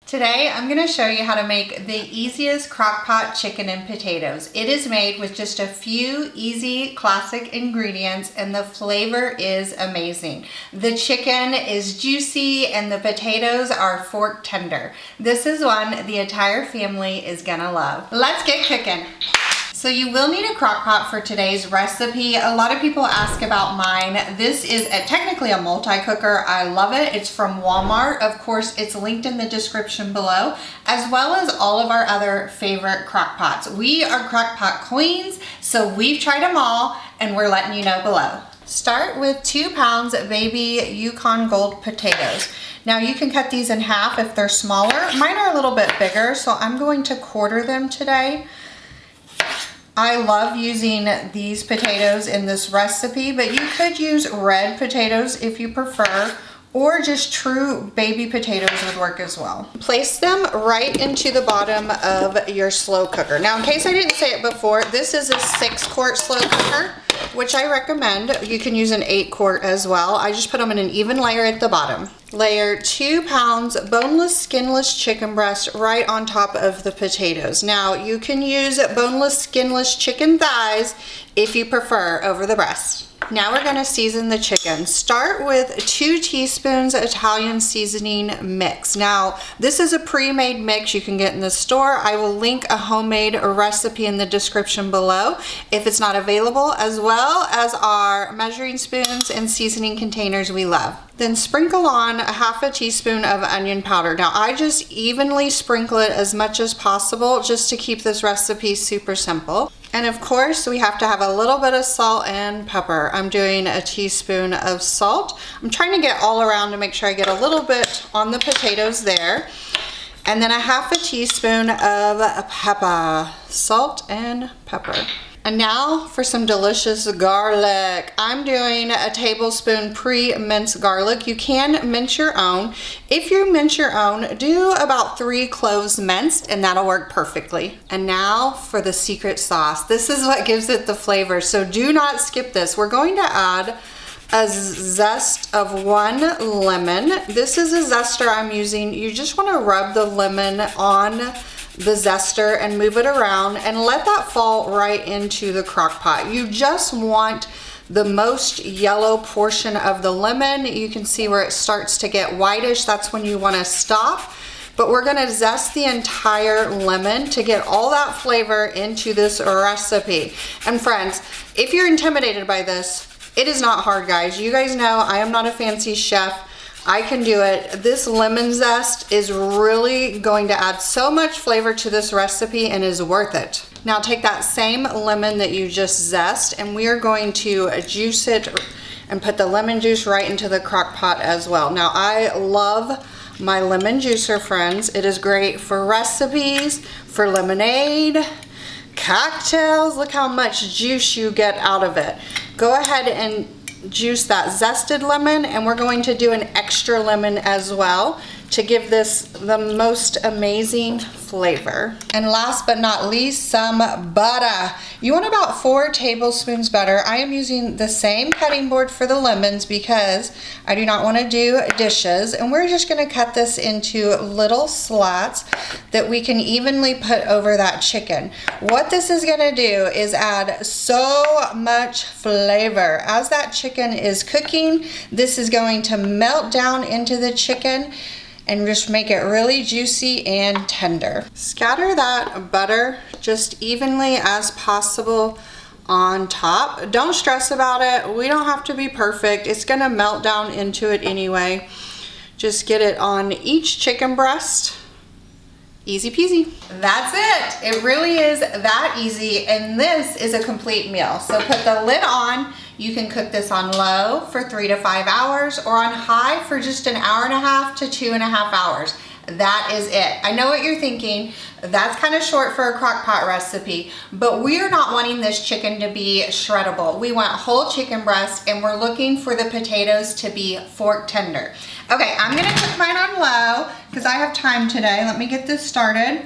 Today, I'm gonna show you how to make the easiest crock pot chicken and potatoes. It is made with just a few easy classic ingredients and the flavor is amazing. The chicken is juicy and the potatoes are fork tender. This is one the entire family is gonna love. Let's get cooking. So you will need a crock pot for today's recipe. A lot of people ask about mine. This is technically a multi-cooker. I love it. It's from Walmart. Of course, it's linked in the description below, as well as all of our other favorite crock pots. We are crock pot queens, so we've tried them all and we're letting you know below. Start with 2 pounds of baby Yukon Gold potatoes. Now you can cut these in half if they're smaller. Mine are a little bit bigger, so I'm going to quarter them today. I love using these potatoes in this recipe, but you could use red potatoes if you prefer, or just true baby potatoes would work as well. Place them right into the bottom of your slow cooker. Now, in case I didn't say it before, this is a 6-quart slow cooker, which I recommend. You can use an 8-quart as well. I just put them in an even layer at the bottom. Layer 2 pounds boneless, skinless chicken breast right on top of the potatoes. Now, you can use boneless, skinless chicken thighs if you prefer over the breast. Now we're gonna season the chicken. Start with 2 teaspoons Italian seasoning mix. Now, this is a pre-made mix you can get in the store. I will link a homemade recipe in the description below if it's not available, as well as our measuring spoons and seasoning containers we love. Then sprinkle on a half a teaspoon of onion powder. Now I just evenly sprinkle it as much as possible just to keep this recipe super simple. And of course, we have to have a little bit of salt and pepper. I'm doing a teaspoon of salt. I'm trying to get all around to make sure I get a little bit on the potatoes there. And then a half a teaspoon of pepper, salt and pepper. And now for some delicious garlic. I'm doing a tablespoon pre-minced garlic. You can mince your own. If you mince your own, do about 3 cloves minced and that'll work perfectly. And now for the secret sauce. This is what gives it the flavor, so do not skip this. We're going to add a zest of 1 lemon. This is a zester I'm using. You just want to rub the lemon on the zester and move it around and let that fall right into the crock pot. You just want the most yellow portion of the lemon. You can see where it starts to get whitish. That's when you want to stop. But we're gonna zest the entire lemon to get all that flavor into this recipe. And friends, if you're intimidated by this, it is not hard, guys. You guys know I am not a fancy chef. I can do it. This lemon zest is really going to add so much flavor to this recipe and is worth it. Now take that same lemon that you just zest and we are going to juice it and put the lemon juice right into the crock pot as well. Now I love my lemon juicer, friends. It is great for recipes, for lemonade, cocktails. Look how much juice you get out of it. Go ahead and juice that zested lemon, and we're going to do an extra lemon as well to give this the most amazing flavor. And last but not least, some butter. You want about 4 tablespoons butter. I am using the same cutting board for the lemons because I do not want to do dishes, and we're just going to cut this into little slats that we can evenly put over that chicken. What this is going to do is add so much flavor. As that chicken is cooking, this is going to melt down into the chicken and just make it really juicy and tender. Scatter that butter just evenly as possible on top. Don't stress about it. We don't have to be perfect. It's gonna melt down into it anyway. Just get it on each chicken breast. Easy peasy. That's it. It really is that easy, and this is a complete meal. So put the lid on. You can cook this on low for 3 to 5 hours or on high for just 1.5 hours to 2.5 hours. That is it. I know what you're thinking. That's kind of short for a crock pot recipe, but we're not wanting this chicken to be shreddable. We want whole chicken breast, and we're looking for the potatoes to be fork tender. Okay, I'm gonna cook mine on low because I have time today. Let me get this started.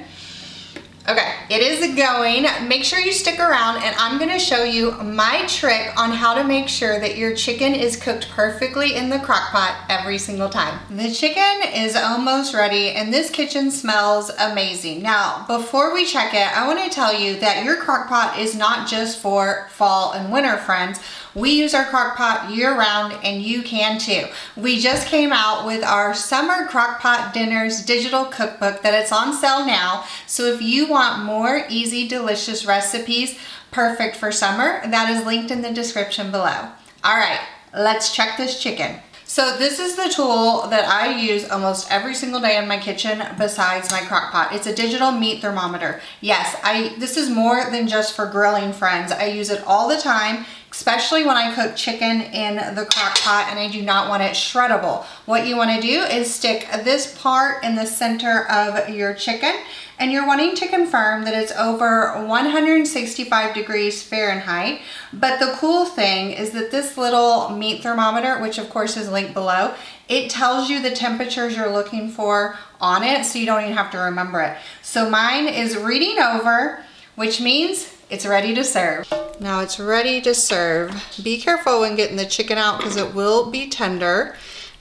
Okay, it is going. Make sure you stick around and I'm gonna show you my trick on how to make sure that your chicken is cooked perfectly in the crock pot every single time. The chicken is almost ready and this kitchen smells amazing. Now, before we check it, I wanna tell you that your crock pot is not just for fall and winter, friends. We use our crock pot year round and you can too. We just came out with our summer crock pot dinners digital cookbook that it's on sale now. So if you want more easy, delicious recipes perfect for summer, that is linked in the description below. All right, let's check this chicken. So this is the tool that I use almost every single day in my kitchen besides my crock pot. It's a digital meat thermometer. Yes, this is more than just for grilling, friends. I use it all the time, especially when I cook chicken in the crock pot and I do not want it shreddable. What you want to do is stick this part in the center of your chicken and you're wanting to confirm that it's over 165 degrees Fahrenheit. But the cool thing is that this little meat thermometer, which of course is linked below, it tells you the temperatures you're looking for on it, so you don't even have to remember it. So mine is reading over, which means it's ready to serve. Now it's ready to serve. Be careful when getting the chicken out because it will be tender.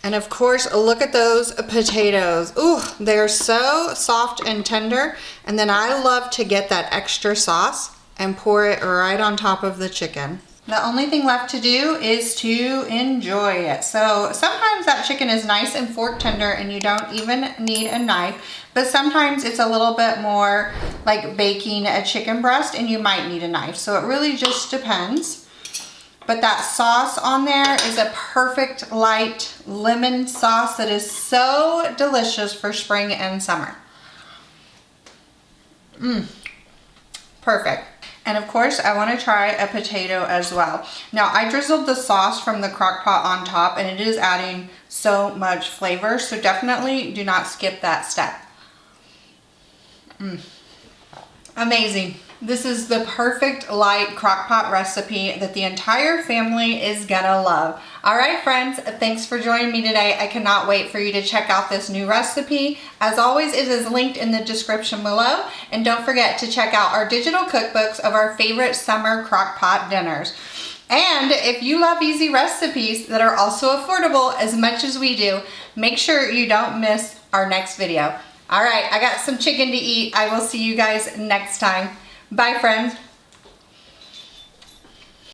And of course, look at those potatoes. Ooh, they're so soft and tender. And then I love to get that extra sauce and pour it right on top of the chicken. The only thing left to do is to enjoy it. So sometimes that chicken is nice and fork tender and you don't even need a knife, but sometimes it's a little bit more like baking a chicken breast and you might need a knife. So it really just depends. But that sauce on there is a perfect light lemon sauce that is so delicious for spring and summer. Perfect. And of course, I want to try a potato as well. Now, I drizzled the sauce from the crock pot on top and it is adding so much flavor. So definitely do not skip that step. Amazing. This is the perfect light crock pot recipe that the entire family is gonna love. All right, friends, thanks for joining me today. I cannot wait for you to check out this new recipe. As always, it is linked in the description below. And don't forget to check out our digital cookbooks of our favorite summer crock pot dinners. And if you love easy recipes that are also affordable as much as we do, make sure you don't miss our next video. All right, I got some chicken to eat. I will see you guys next time. Bye, friends.